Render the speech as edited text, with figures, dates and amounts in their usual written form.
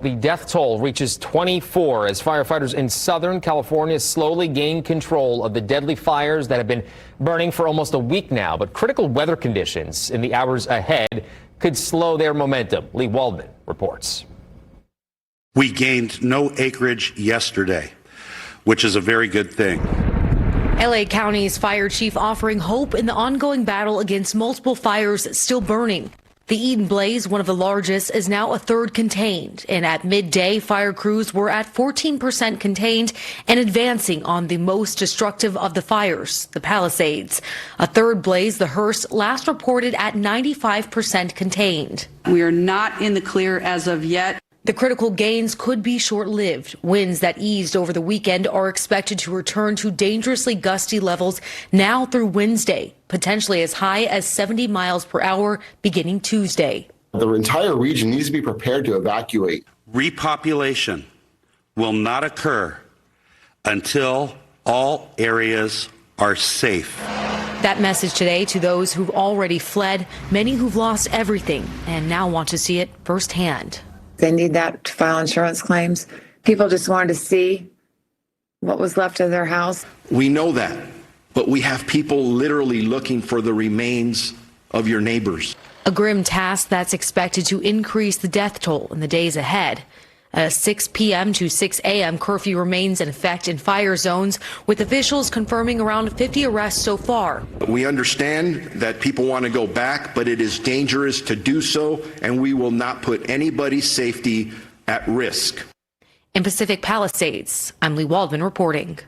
the death toll reaches 24 as firefighters in Southern California slowly gain control of the deadly fires that have been burning for almost a week now. But critical weather conditions in the hours ahead could slow their momentum. Lee Waldman reports. We gained no acreage yesterday, which is a very good thing. LA County's fire chief offering hope in the ongoing battle against multiple fires still burning. The Eden blaze, one of the largest, is now a third contained. And at midday, fire crews were at 14% contained and advancing on the most destructive of the fires, the Palisades. A third blaze, the Hearst, last reported at 95% contained. We are not in the clear as of yet. The critical gains could be short-lived. Winds that eased over the weekend are expected to return to dangerously gusty levels now through Wednesday, potentially as high as 70 miles per hour beginning Tuesday. The entire region needs to be prepared to evacuate. Repopulation will not occur until all areas are safe. That message today to those who've already fled, many who've lost everything and now want to see it firsthand. They need that to file insurance claims. People just wanted to see what was left of their house. We know that, but we have people literally looking for the remains of your neighbors. A grim task that's expected to increase the death toll in the days ahead. A 6 p.m. to 6 a.m. curfew remains in effect in fire zones, with officials confirming around 50 arrests so far. We understand that people want to go back, but it is dangerous to do so, and we will not put anybody's safety at risk. In Pacific Palisades, I'm Lee Waldman reporting.